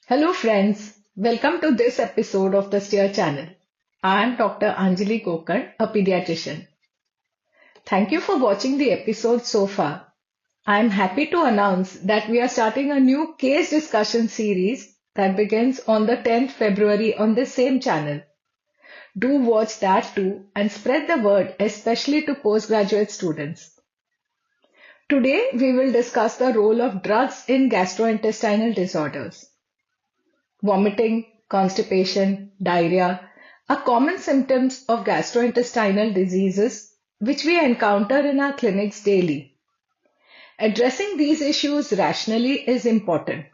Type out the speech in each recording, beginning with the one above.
Hello friends, welcome to this episode of the Steer channel. I am Dr. Anjali Gokarn, a pediatrician. Thank you for watching the episode so far. I am happy to announce that we are starting a new case discussion series that begins on the 10th February on this same channel. Do watch that too and spread the word, especially to postgraduate students. Today we will discuss the role of drugs in gastrointestinal disorders. Vomiting, constipation, diarrhea are common symptoms of gastrointestinal diseases which we encounter in our clinics daily. Addressing these issues rationally is important.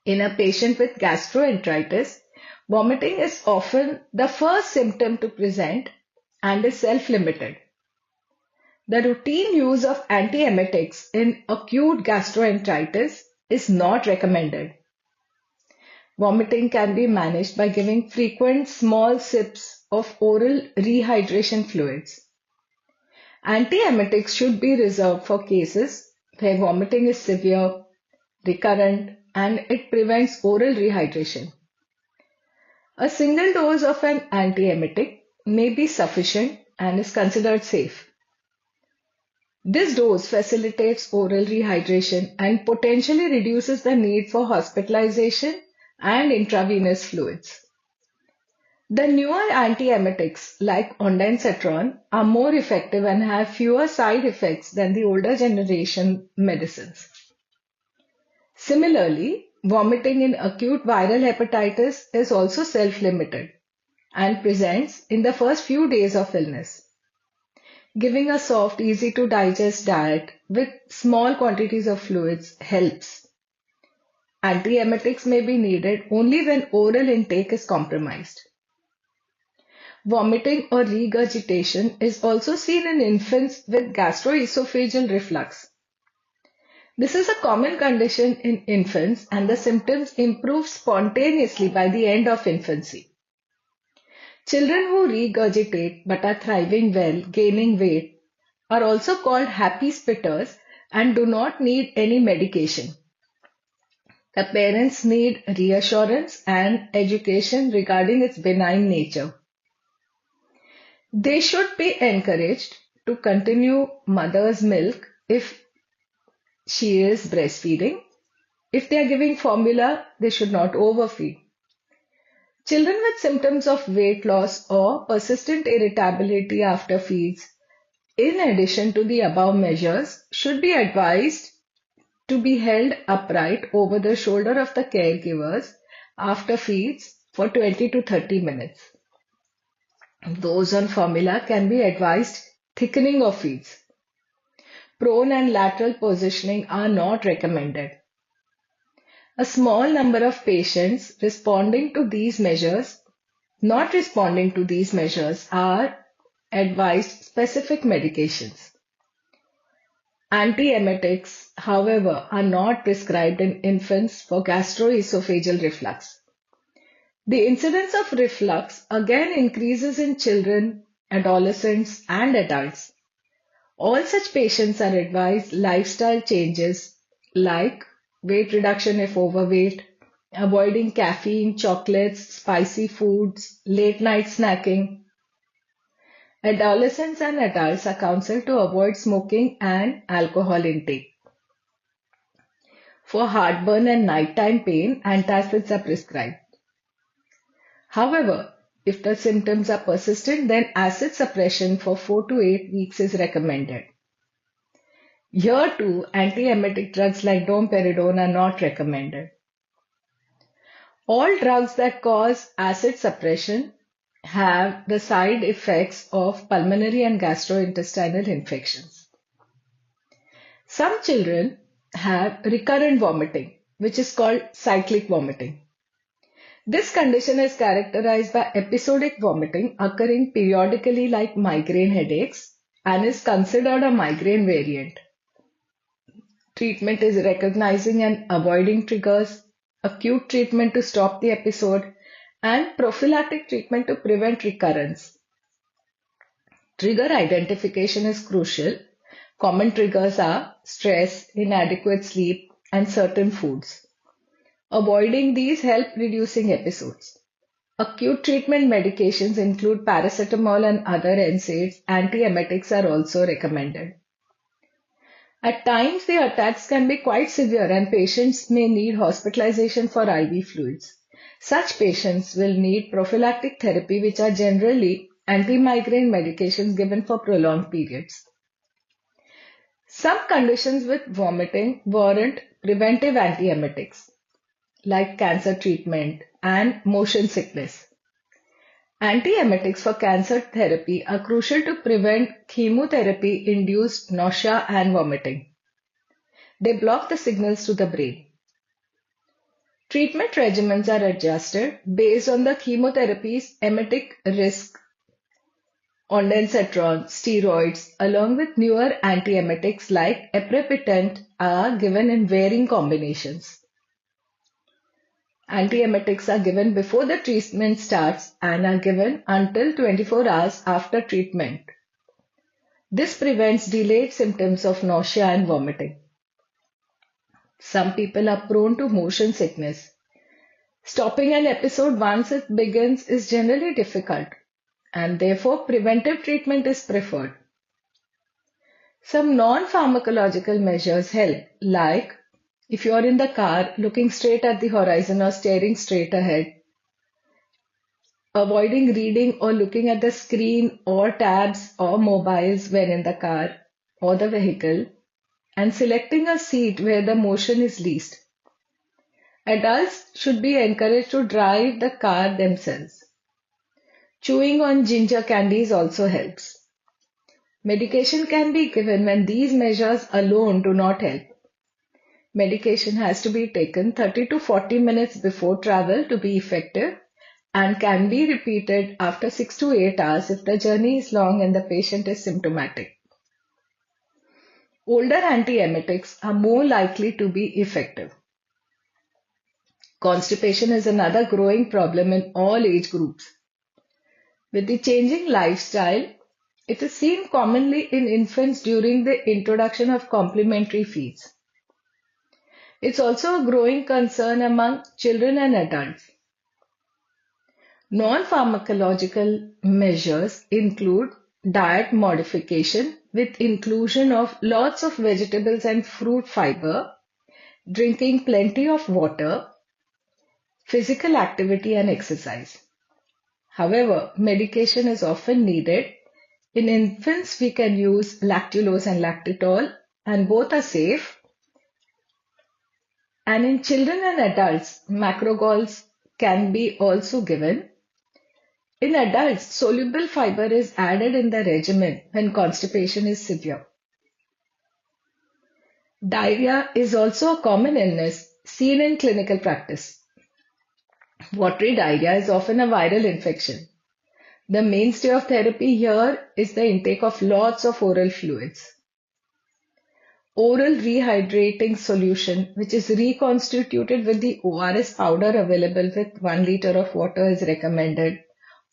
In a patient with gastroenteritis, vomiting is often the first symptom to present and is self-limited. The routine use of antiemetics in acute gastroenteritis is not recommended. Vomiting can be managed by giving frequent small sips of oral rehydration fluids. Antiemetics should be reserved for cases where vomiting is severe, recurrent, and it prevents oral rehydration. A single dose of an antiemetic may be sufficient and is considered safe. This dose facilitates oral rehydration and potentially reduces the need for hospitalization and intravenous fluids. The newer antiemetics like ondansetron are more effective and have fewer side effects than the older generation medicines. Similarly, vomiting in acute viral hepatitis is also self-limited and presents in the first few days of illness. Giving a soft, easy to digest diet with small quantities of fluids helps. Antiemetics may be needed only when oral intake is compromised. Vomiting or regurgitation is also seen in infants with gastroesophageal reflux. This is a common condition in infants and the symptoms improve spontaneously by the end of infancy. Children who regurgitate but are thriving well, gaining weight, are also called happy spitters and do not need any medication. The parents need reassurance and education regarding its benign nature. They should be encouraged to continue mother's milk if she is breastfeeding. If they are giving formula, they should not overfeed. Children with symptoms of weight loss or persistent irritability after feeds, in addition to the above measures, should be advised to be held upright over the shoulder of the caregivers after feeds for 20 to 30 minutes. Those on formula can be advised thickening of feeds. Prone and lateral positioning are not recommended. A small number of patients not responding to these measures are advised specific medications. Antiemetics, however, are not prescribed in infants for gastroesophageal reflux. The incidence of reflux again increases in children, adolescents, and adults. All such patients are advised lifestyle changes like weight reduction if overweight, avoiding caffeine, chocolates, spicy foods, late night snacking. Adolescents and adults are counseled to avoid smoking and alcohol intake. For heartburn and nighttime pain, antacids are prescribed. However, if the symptoms are persistent, then acid suppression for 4 to 8 weeks is recommended. Here too, antiemetic drugs like domperidone are not recommended. All drugs that cause acid suppression have the side effects of pulmonary and gastrointestinal infections. Some children have recurrent vomiting, which is called cyclic vomiting. This condition is characterized by episodic vomiting occurring periodically like migraine headaches and is considered a migraine variant. Treatment is recognizing and avoiding triggers, acute treatment to stop the episode, and prophylactic treatment to prevent recurrence. Trigger identification is crucial. Common triggers are stress, inadequate sleep, and certain foods. Avoiding these help reducing episodes. Acute treatment medications include paracetamol and other NSAIDs. Antiemetics are also recommended. At times, the attacks can be quite severe and patients may need hospitalization for IV fluids. Such patients will need prophylactic therapy, which are generally anti-migraine medications given for prolonged periods. Some conditions with vomiting warrant preventive antiemetics, like cancer treatment and motion sickness. Antiemetics for cancer therapy are crucial to prevent chemotherapy-induced nausea and vomiting. They block the signals to the brain. Treatment regimens are adjusted based on the chemotherapy's emetic risk. Ondansetron, steroids, along with newer antiemetics like aprepitant are given in varying combinations. Antiemetics are given before the treatment starts and are given until 24 hours after treatment. This prevents delayed symptoms of nausea and vomiting. Some people are prone to motion sickness. Stopping an episode once it begins is generally difficult, and therefore preventive treatment is preferred. Some non-pharmacological measures help, like if you are in the car looking straight at the horizon or staring straight ahead, avoiding reading or looking at the screen or tabs or mobiles when in the car or the vehicle, and selecting a seat where the motion is least. Adults should be encouraged to drive the car themselves. Chewing on ginger candies also helps. Medication can be given when these measures alone do not help. Medication has to be taken 30 to 40 minutes before travel to be effective and can be repeated after 6 to 8 hours if the journey is long and the patient is symptomatic. Older antiemetics are more likely to be effective. Constipation is another growing problem in all age groups. With the changing lifestyle, it is seen commonly in infants during the introduction of complementary feeds. It's also a growing concern among children and adults. Non-pharmacological measures include diet modification with inclusion of lots of vegetables and fruit fiber, drinking plenty of water, physical activity and exercise. However, medication is often needed. In infants, we can use lactulose and lactitol, and both are safe. And in children and adults, macrogols can be also given. In adults, soluble fiber is added in the regimen when constipation is severe. Diarrhea is also a common illness seen in clinical practice. Watery diarrhea is often a viral infection. The mainstay of therapy here is the intake of lots of oral fluids. Oral rehydrating solution, which is reconstituted with the ORS powder available with 1 liter of water, is recommended,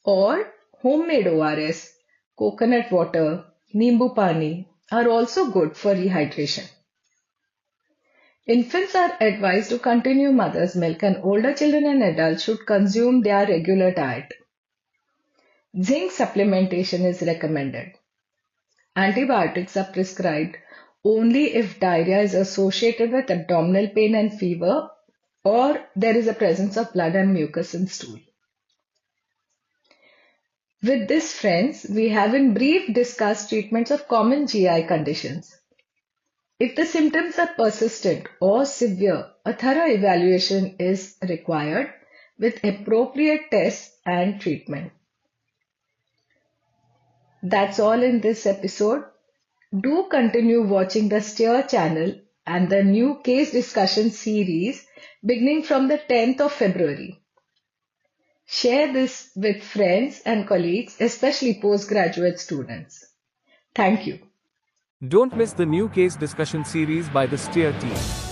or homemade ORS, coconut water, nimbu pani are also good for rehydration. Infants are advised to continue mother's milk and older children and adults should consume their regular diet. Zinc supplementation is recommended. Antibiotics are prescribed only if diarrhea is associated with abdominal pain and fever or there is a presence of blood and mucus in stool. With this, friends, we have in brief discussed treatments of common GI conditions. If the symptoms are persistent or severe, a thorough evaluation is required with appropriate tests and treatment. That's all in this episode. Do continue watching the Steer channel and the new case discussion series beginning from the 10th of February. Share this with friends and colleagues, especially postgraduate students. Thank you. Don't miss the new case discussion series by the Steer team.